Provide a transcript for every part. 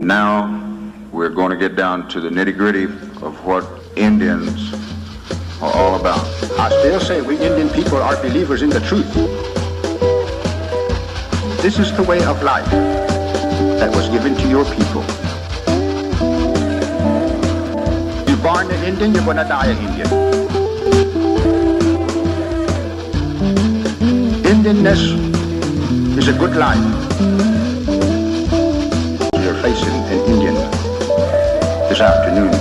Now we're going to get down to the nitty-gritty of what Indians are all about. I still say we Indian people are believers in the truth. This is the way of life that was given to your people. You're born an Indian, you're going to die an Indian. Indianness is a good life. You're facing an Indian this afternoon.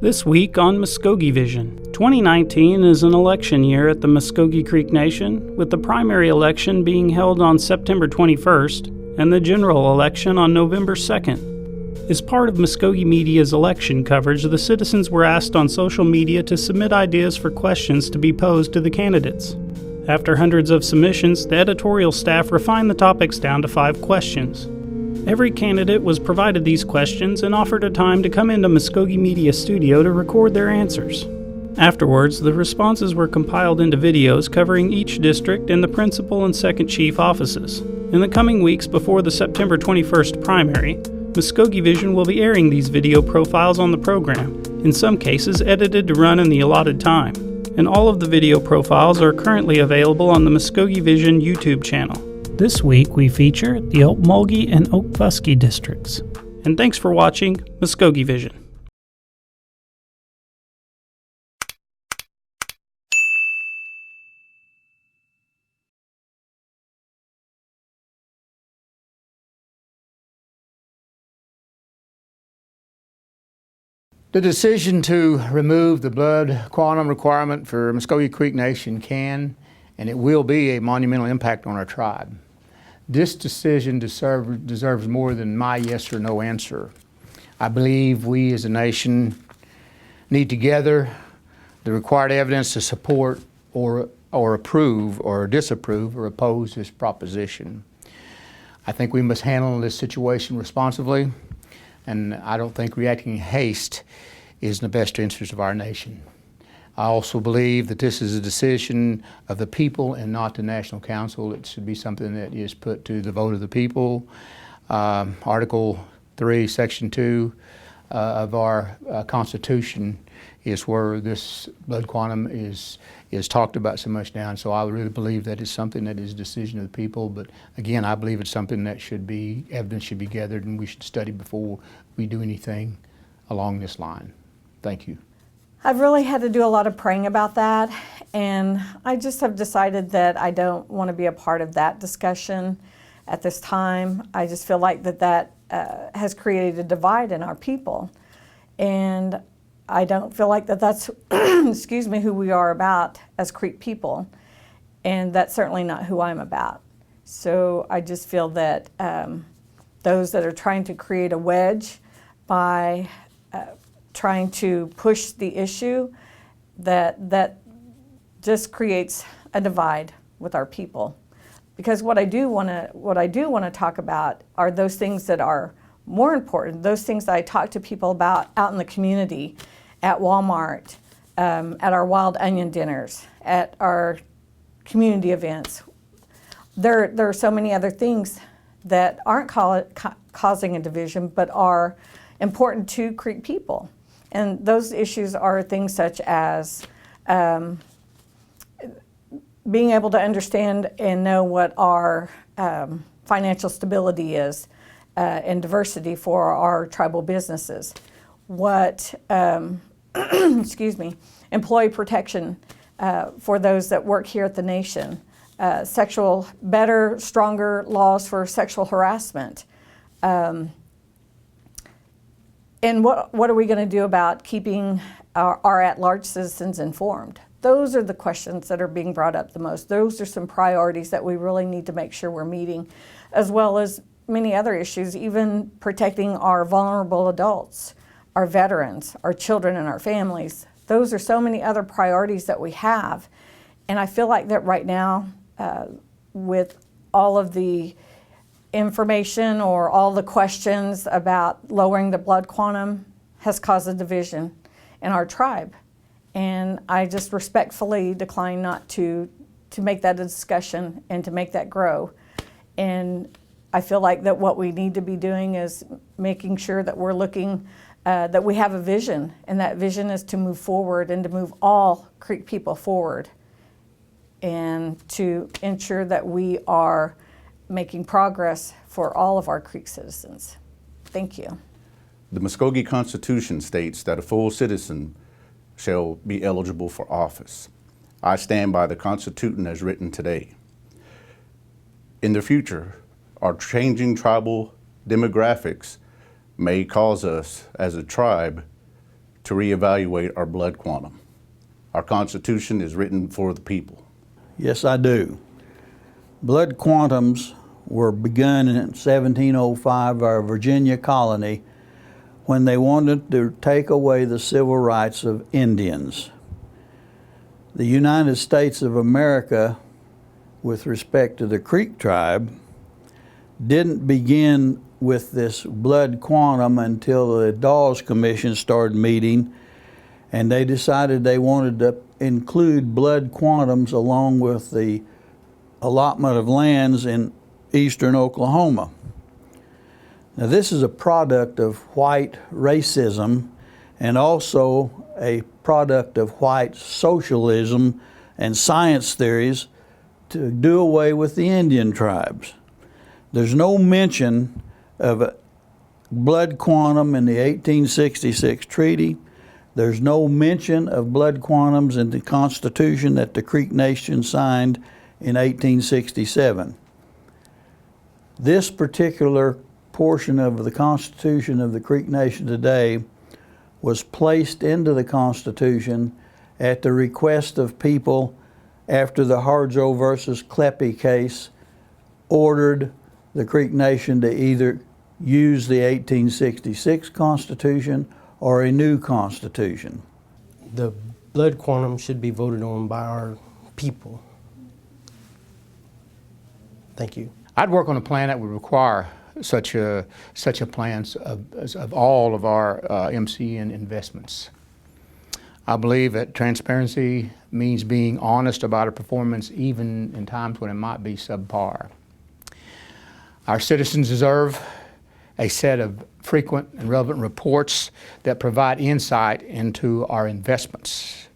This week on Muscogee Vision. 2019 is an election year at the Muscogee Creek Nation, with the primary election being held on September 21st and the general election on November 2nd. As part of Muscogee Media's election coverage, the citizens were asked on social media to submit ideas for questions to be posed to the candidates. After hundreds of submissions, the editorial staff refined the topics down to 5 questions. Every candidate was provided these questions and offered a time to come into Muscogee Media Studio to record their answers. Afterwards, the responses were compiled into videos covering each district and the principal and second chief offices. In the coming weeks before the September 21st primary, Muscogee Vision will be airing these video profiles on the program, in some cases edited to run in the allotted time. And all of the video profiles are currently available on the Muscogee Vision YouTube channel. This week we feature the Okmulgee and Okfuskee districts. And thanks for watching Muscogee Vision. The decision to remove the blood quantum requirement for Muscogee Creek Nation can and it will be a monumental impact on our tribe. This decision deserves more than my yes or no answer. I believe we as a nation need to gather the required evidence to support or approve or disapprove or oppose this proposition. I think we must handle this situation responsibly, and I don't think reacting in haste is in the best interest of our nation. I also believe that this is a decision of the people and not the National Council. It should be something that is put to the vote of the people. Article 3, Section 2 of our Constitution is where this blood quantum is talked about so much now. And so I really believe that is something that is a decision of the people. But again, I believe it's something that evidence should be gathered, and we should study before we do anything along this line. Thank you. I've really had to do a lot of praying about that, and I just have decided that I don't want to be a part of that discussion at this time. I just feel like that has created a divide in our people, and I don't feel like that's excuse me, who we are about as Creek people, and that's certainly not who I'm about. So I just feel that those that are trying to create a wedge by trying to push the issue, that just creates a divide with our people. Because what I do want to talk about are those things that are more important, those things that I talk to people about out in the community, at Walmart, at our wild onion dinners, at our community events. There are so many other things that aren't causing a division, but are important to Creek people. And those issues are things such as being able to understand and know what our financial stability is and diversity for our tribal businesses. What, excuse me, employee protection for those that work here at the nation, better, stronger laws for sexual harassment. And what are we going to do about keeping our at-large citizens informed? Those are the questions that are being brought up the most. Those are some priorities that we really need to make sure we're meeting, as well as many other issues, even protecting our vulnerable adults, our veterans, our children, and our families. Those are so many other priorities that we have. And I feel like that right now, with all of the information or all the questions about lowering the blood quantum has caused a division in our tribe. And I just respectfully decline not to make that a discussion and to make that grow. And I feel like that what we need to be doing is making sure that we're looking, that we have a vision, and that vision is to move forward and to move all Creek people forward, and to ensure that we are making progress for all of our Creek citizens. Thank you. The Muscogee Constitution states that a full citizen shall be eligible for office. I stand by the Constitution as written today. In the future, our changing tribal demographics may cause us as a tribe to reevaluate our blood quantum. Our Constitution is written for the people. Yes, I do. Blood quantums were begun in 1705, our Virginia colony, when they wanted to take away the civil rights of Indians. The United States of America, with respect to the Creek tribe, didn't begin with this blood quantum until the Dawes Commission started meeting, and they decided they wanted to include blood quantums along with the allotment of lands in eastern Oklahoma. Now, this is a product of white racism and also a product of white socialism and science theories to do away with the Indian tribes. There's no mention of a blood quantum in the 1866 treaty. There's no mention of blood quantums in the Constitution that the Creek Nation signed in 1867. This particular portion of the Constitution of the Creek Nation today was placed into the Constitution at the request of people after the Harjo versus Kleppe case ordered the Creek Nation to either use the 1866 Constitution or a new Constitution. The blood quantum should be voted on by our people. Thank you. I'd work on a plan that would require such a plan of all of our MCN investments. I believe that transparency means being honest about a performance even in times when it might be subpar. Our citizens deserve a set of frequent and relevant reports that provide insight into our investments.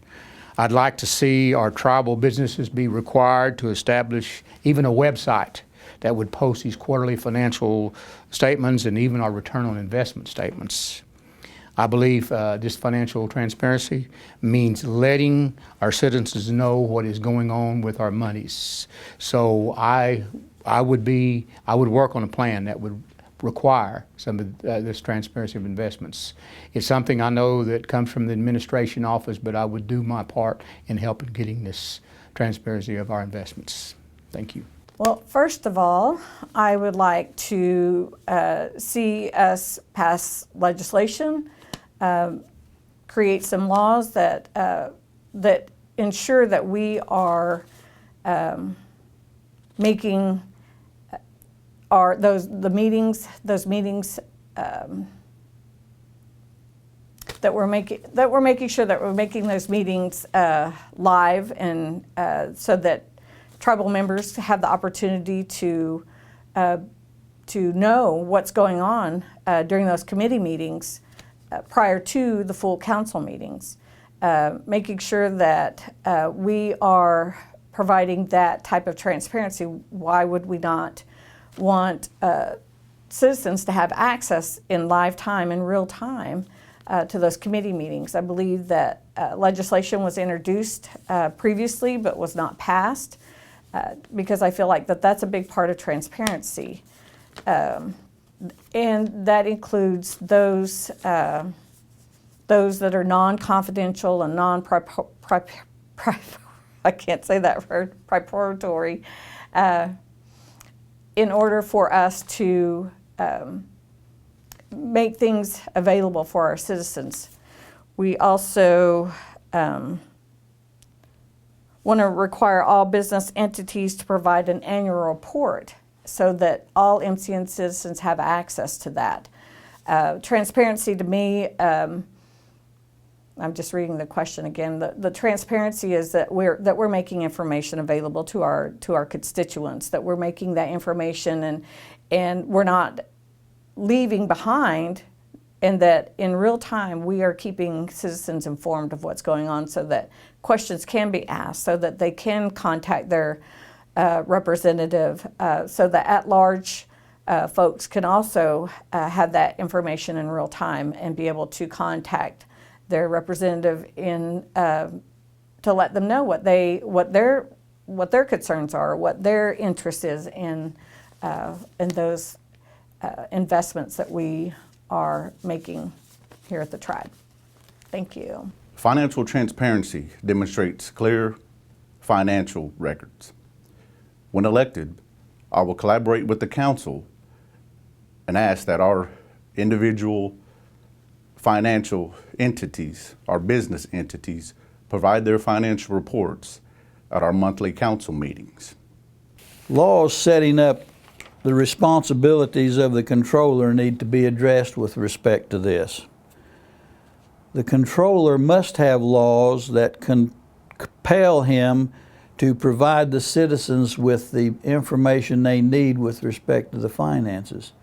I'd like to see our tribal businesses be required to establish even a website that would post these quarterly financial statements and even our return on investment statements. I believe this financial transparency means letting our citizens know what is going on with our monies. So I would work on a plan that would require some of this transparency of investments. It's something I know that comes from the administration office, but I would do my part in helping getting this transparency of our investments. Thank you. Well, first of all, I would like to see us pass legislation, create some laws that that ensure that we are making those meetings that we're making sure that we're making those meetings live, and so that tribal members have the opportunity to know what's going on during those committee meetings prior to the full council meetings. Making sure that we are providing that type of transparency. Why would we not want citizens to have access in live time, in real time, to those committee meetings? I believe that legislation was introduced previously but was not passed, because I feel like that's a big part of transparency. And that includes those that are non-confidential and I can't say that word, proprietary, in order for us to make things available for our citizens. We also want to require all business entities to provide an annual report so that all MCN citizens have access to that. Transparency to me, I'm just reading the question again. The transparency is that we're making information available to our constituents, that we're making that information and we're not leaving behind, and that in real time we are keeping citizens informed of what's going on so that questions can be asked, so that they can contact their representative, so that at-large folks can also have that information in real time and be able to contact their representative to let them know what their concerns are, what their interest is in those investments that we are making here at the tribe. Thank you. Financial transparency demonstrates clear financial records. When elected, I will collaborate with the council and ask that our individual financial entities, our business entities, provide their financial reports at our monthly council meetings. Laws setting up the responsibilities of the controller need to be addressed with respect to this. The controller must have laws that compel him to provide the citizens with the information they need with respect to the finances.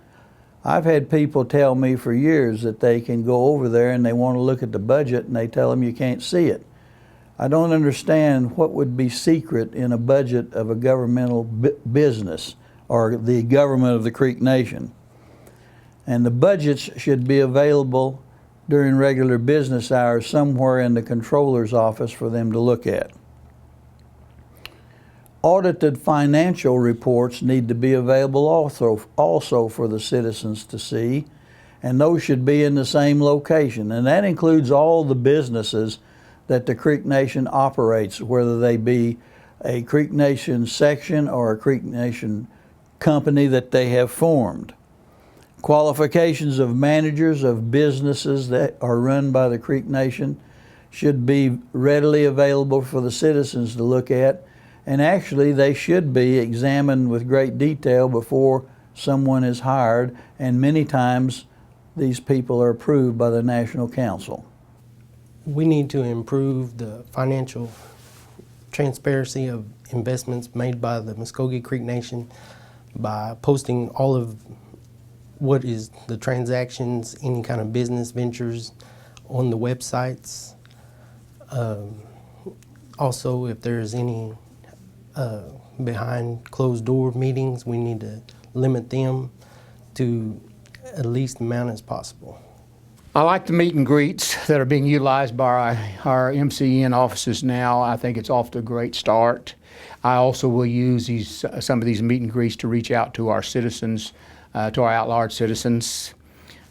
I've had people tell me for years that they can go over there and they want to look at the budget and they tell them you can't see it. I don't understand what would be secret in a budget of a governmental business or the government of the Creek Nation. And the budgets should be available during regular business hours somewhere in the controller's office for them to look at. Audited financial reports need to be available also for the citizens to see, and those should be in the same location. And that includes all the businesses that the Creek Nation operates, whether they be a Creek Nation section or a Creek Nation company that they have formed. Qualifications of managers of businesses that are run by the Creek Nation should be readily available for the citizens to look at, and actually they should be examined with great detail before someone is hired, and many times these people are approved by the National Council. We need to improve the financial transparency of investments made by the Muscogee Creek Nation by posting all of what is the transactions, any kind of business ventures on the websites. Also, if there's any behind closed door meetings, we need to limit them to at least the amount as possible. I like the meet and greets that are being utilized by our MCN offices now. I think it's off to a great start. I also will use some of these meet and greets to reach out to our citizens, to our at-large citizens,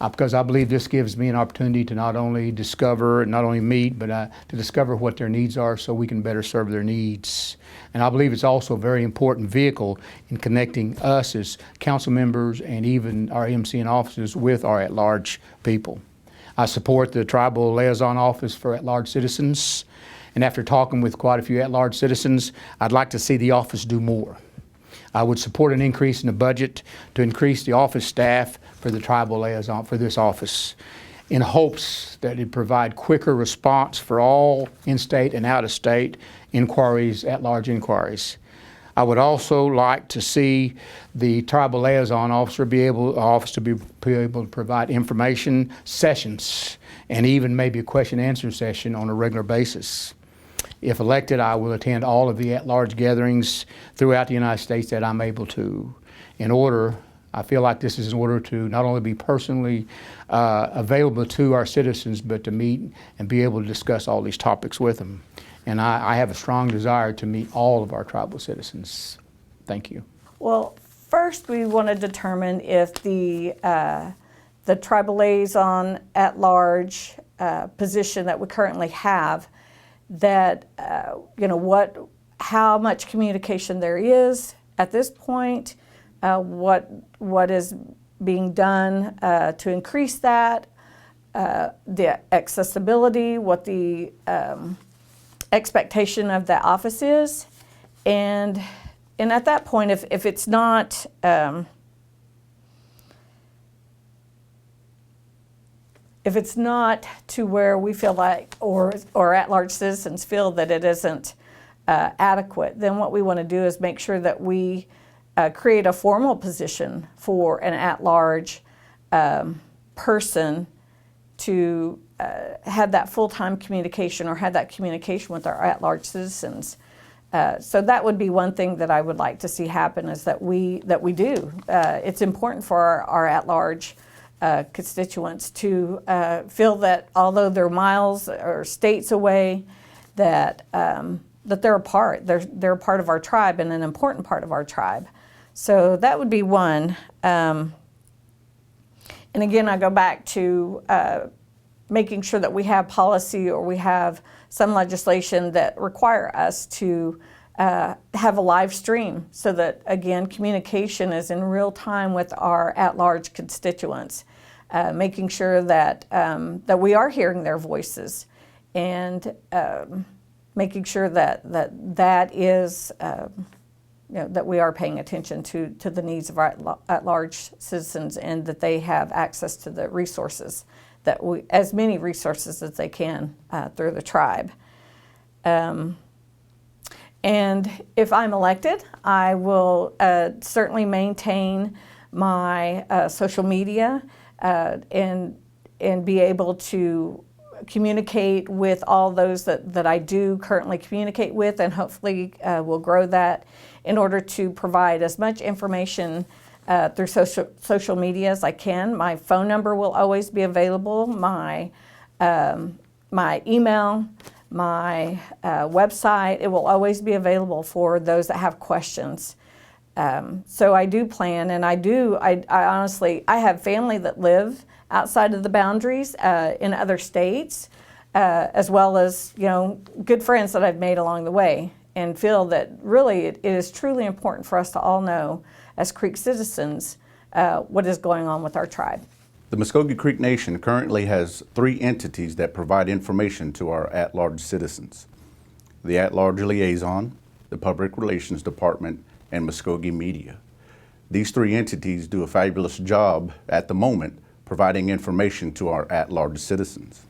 because I believe this gives me an opportunity to not only discover, not only meet, but to discover what their needs are so we can better serve their needs. And I believe it's also a very important vehicle in connecting us as council members and even our MCN officers with our at-large people. I support the Tribal Liaison Office for At-Large Citizens, and after talking with quite a few at-large citizens, I'd like to see the office do more. I would support an increase in the budget to increase the office staff for the Tribal Liaison for this office, in hopes that it provide quicker response for all in-state and out-of-state inquiries, at-large inquiries. I would also like to see the Tribal Liaison Officer be able to provide information sessions and even maybe a question and answer session on a regular basis. If elected, I will attend all of the at-large gatherings throughout the United States that I'm able to. I feel like this is in order to not only be personally available to our citizens, but to meet and be able to discuss all these topics with them. And I have a strong desire to meet all of our tribal citizens. Thank you. Well, first we want to determine if the Tribal Liaison at-large position that we currently have, that how much communication there is at this point, what is being done to increase that, the accessibility, what the expectation of the office is, and at that point, if it's not to where we feel like, or at-large citizens feel that it isn't adequate, then what we want to do is make sure that we create a formal position for an at-large person to have that full-time communication or have that communication with our at-large citizens. So that would be one thing that I would like to see happen, is that we do. It's important for our at-large constituents to feel that although they're miles or states away, that they're a part. They're a part of our tribe and an important part of our tribe. So that would be one. And again, I go back to making sure that we have policy or we have some legislation that require us to have a live stream, so that, again, communication is in real time with our at-large constituents, making sure that we are hearing their voices, and making sure that is that we are paying attention to the needs of our at-large citizens, and that they have access to the resources, as many resources as they can through the tribe. And if I'm elected, I will certainly maintain my social media and be able to communicate with all those that I do currently communicate with, and hopefully will grow that in order to provide as much information through social media as I can. My phone number will always be available, my email, my website. It will always be available for those that have questions. So I do plan, and I honestly, I have family that live outside of the boundaries in other states, as well as, good friends that I've made along the way, and feel that really it is truly important for us to all know, as Creek citizens, what is going on with our tribe. The Muscogee Creek Nation currently has 3 entities that provide information to our at-large citizens: the At-Large Liaison, the Public Relations Department, and Muscogee Media. These 3 entities do a fabulous job at the moment providing information to our at-large citizens.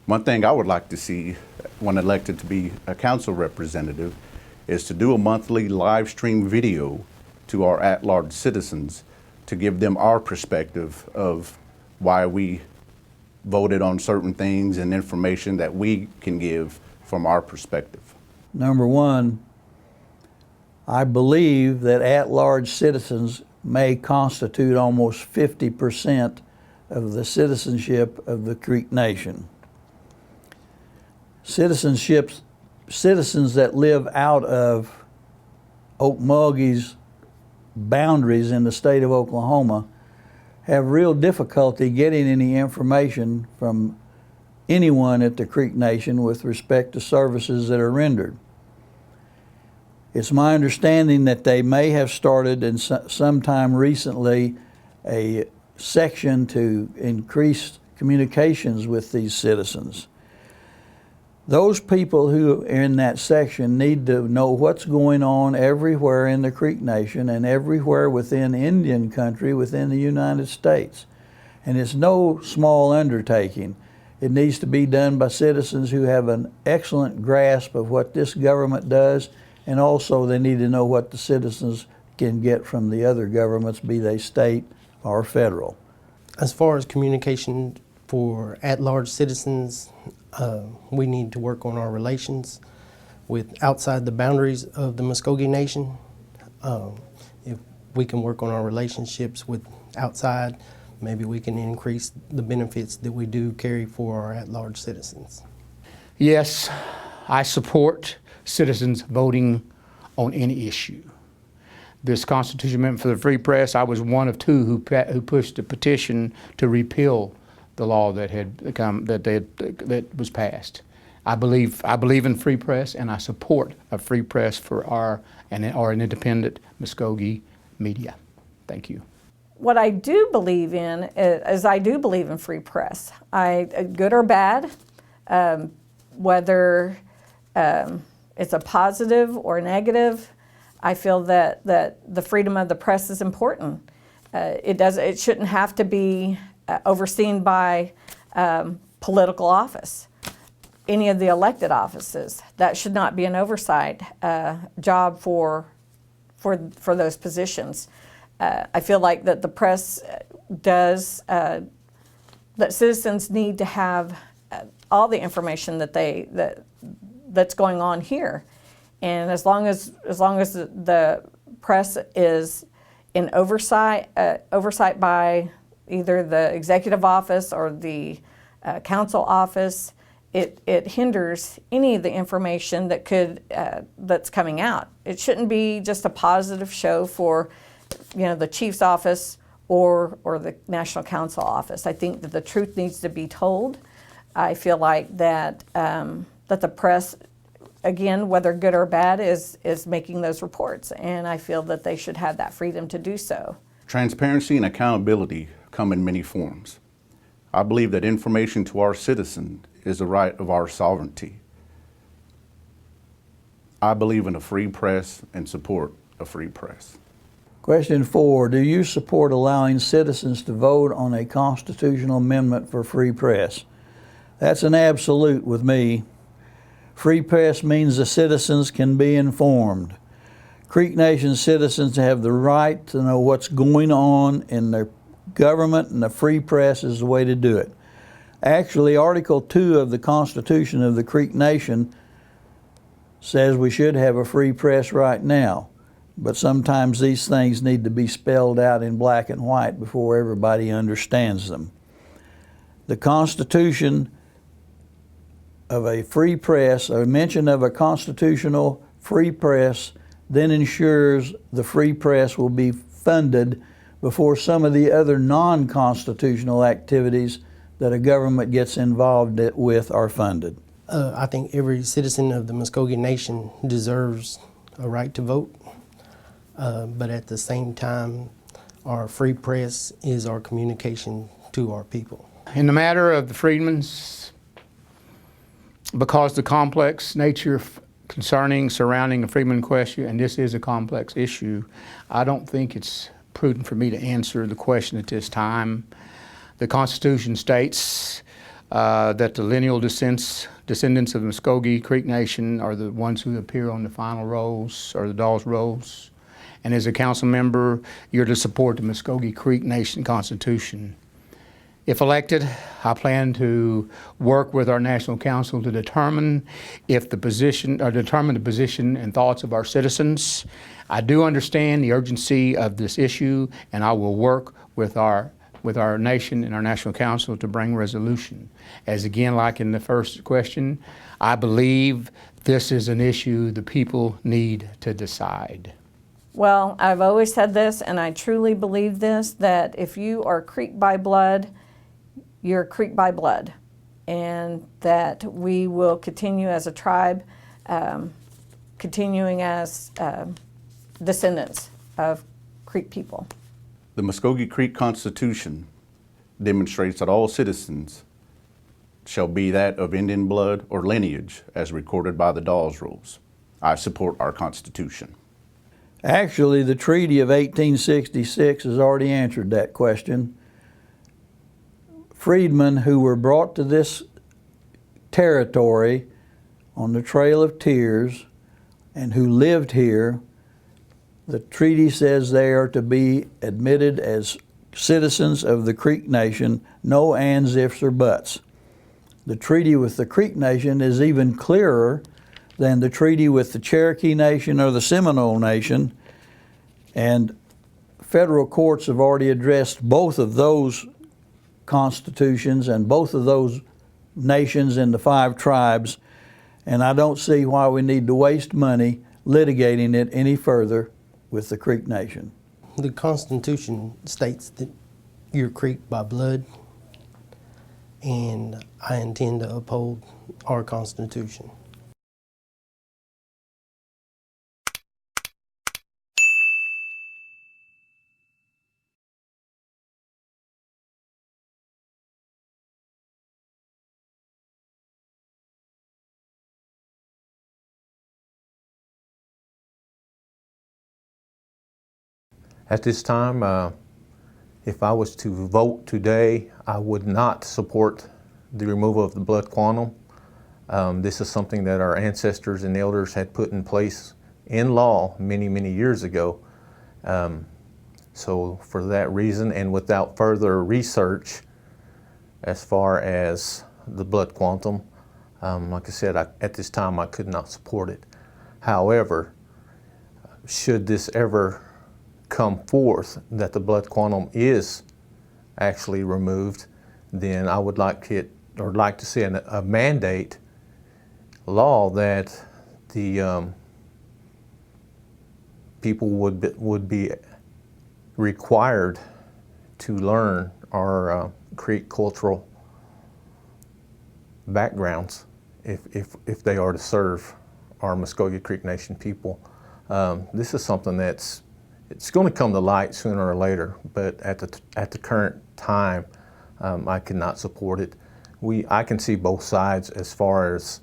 One thing I would like to see when elected to be a council representative is to do a monthly live stream video to our at-large citizens to give them our perspective of why we voted on certain things and information that we can give from our perspective. Number one, I believe that at-large citizens may constitute almost 50% of the citizenship of the Creek Nation. Citizens that live out of Muscogee's boundaries in the state of Oklahoma have real difficulty getting any information from anyone at the Creek Nation with respect to services that are rendered. It's my understanding that they may have started in sometime recently a section to increase communications with these citizens. Those people who are in that section need to know what's going on everywhere in the Creek Nation and everywhere within Indian country within the United States. And it's no small undertaking. It needs to be done by citizens who have an excellent grasp of what this government does, and also they need to know what the citizens can get from the other governments, be they state or federal. As far as communication for at-large citizens, we need to work on our relations with outside the boundaries of the Muscogee Nation. If we can work on our relationships with outside, maybe we can increase the benefits that we do carry for our at-large citizens. Yes, I support citizens voting on any issue. This Constitution Amendment for the Free Press, I was one of 2 who pushed a petition to repeal the law that was passed. I believe in free press, and I support a free press for an independent Muscogee media. Thank you. What I do believe in is I do believe in free press. Good or bad, whether it's a positive or negative, I feel that the freedom of the press is important. It shouldn't have to be overseen by political office. Any of the elected offices, that should not be an oversight job for for those positions. I feel like that the press does, that citizens need to have all the information that's going on here. And as long as the press is in oversight by either the executive office or the council office, it hinders any of the information that that's coming out. It shouldn't be just a positive show for, the chief's office or the national council office. I think that the truth needs to be told. I feel like that that the press, again, whether good or bad, is making those reports, and I feel that they should have that freedom to do so. Transparency and accountability come in many forms. I believe that information to our citizens is a right of our sovereignty. I believe in a free press and support a free press. Question 4, do you support allowing citizens to vote on a constitutional amendment for free press? That's an absolute with me. Free press means the citizens can be informed. Creek Nation citizens have the right to know what's going on in their government, and the free press is the way to do it. Actually, Article 2 of the Constitution of the Creek Nation says we should have a free press right now, but sometimes these things need to be spelled out in black and white before everybody understands them. The Constitution of a free press, or mention of a constitutional free press, then ensures the free press will be funded before some of the other non-constitutional activities that a government gets involved with are funded. I think every citizen of the Muscogee Nation deserves a right to vote, but at the same time, our free press is our communication to our people. In the matter of the freedmen's, because the complex nature surrounding the freedmen question, and this is a complex issue, I don't think it's prudent for me to answer the question at this time. The Constitution states that the lineal descendants of the Muscogee Creek Nation are the ones who appear on the final rolls, or the Dawes rolls. And as a council member, you're to support the Muscogee Creek Nation Constitution. If elected, I plan to work with our National Council to determine the position and thoughts of our citizens. I do understand the urgency of this issue, and I will work with our nation and our National Council to bring resolution. As again, like in the first question, I believe this is an issue the people need to decide. Well, I've always said this, and I truly believe this, that if you are Creek by blood, you're Creek by blood, and that we will continue as a tribe, continuing as descendants of Creek people. The Muscogee Creek Constitution demonstrates that all citizens shall be that of Indian blood or lineage as recorded by the Dawes rules. I support our Constitution. Actually, the Treaty of 1866 has already answered that question. Freedmen who were brought to this territory on the Trail of Tears and who lived here, the treaty says they are to be admitted as citizens of the Creek Nation, no ands, ifs, or buts. The treaty with the Creek Nation is even clearer than the treaty with the Cherokee Nation or the Seminole Nation, and federal courts have already addressed both of those constitutions and both of those nations and the 5 tribes, and I don't see why we need to waste money litigating it any further with the Creek Nation. The Constitution states that you're Creek by blood, and I intend to uphold our Constitution. At this time, if I was to vote today, I would not support the removal of the blood quantum. This is something that our ancestors and elders had put in place in law many, many years ago. So for that reason, and without further research as far as the blood quantum, like I said, at this time I could not support it. However, should this ever come forth that the blood quantum is actually removed, then I would like to see a mandate law that the people would be required to learn our Creek cultural backgrounds if they are to serve our Muscogee Creek Nation people. This is something it's going to come to light sooner or later, but at the current time, I cannot support it. I can see both sides as far as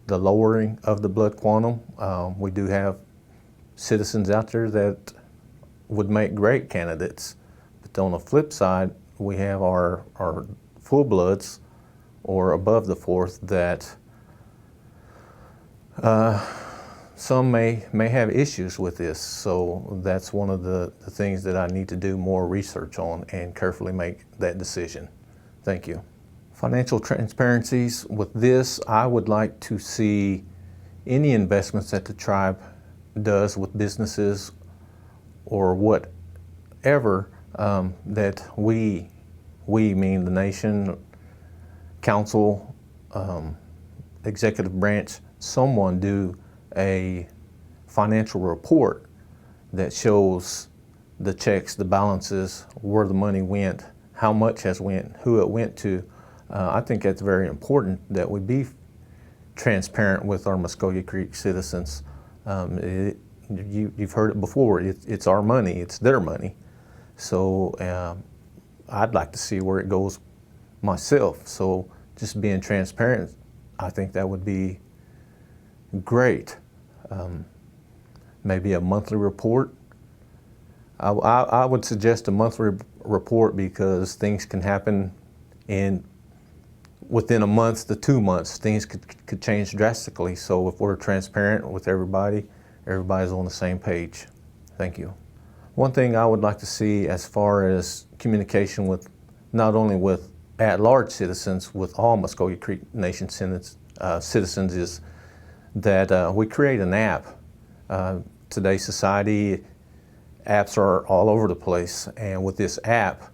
the lowering of the blood quantum. We do have citizens out there that would make great candidates, but on the flip side, we have our full bloods or above the fourth that some may have issues with this. So that's one of the things that I need to do more research on and carefully make that decision. Thank you. Financial transparencies with this, I would like to see any investments that the tribe does with businesses or whatever that we mean the nation, council, executive branch, someone do a financial report that shows the checks, the balances, where the money went, how much has went, who it went to. I think that's very important that we be transparent with our Muscogee Creek citizens. You've heard it before, it's our money, it's their money. So I'd like to see where it goes myself. So just being transparent, I think that would be great. Maybe a monthly report. I would suggest a monthly report because things can happen within a month to 2 months. Things could change drastically. So if we're transparent with everybody, everybody's on the same page. Thank you. One thing I would like to see as far as communication with not only with at-large citizens, with all Muscogee Creek Nation citizens is that we create an app. Today's society, apps are all over the place, and with this app,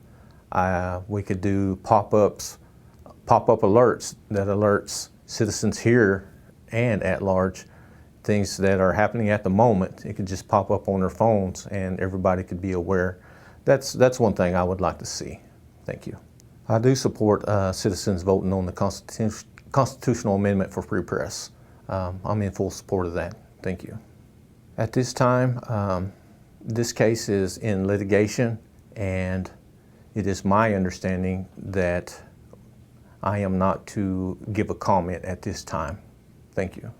we could do pop-up alerts that alerts citizens here and at large, things that are happening at the moment. It could just pop up on their phones and everybody could be aware. That's one thing I would like to see. Thank you. I do support citizens voting on the constitutional amendment for free press. I'm in full support of that. Thank you. At this time, this case is in litigation, and it is my understanding that I am not to give a comment at this time. Thank you.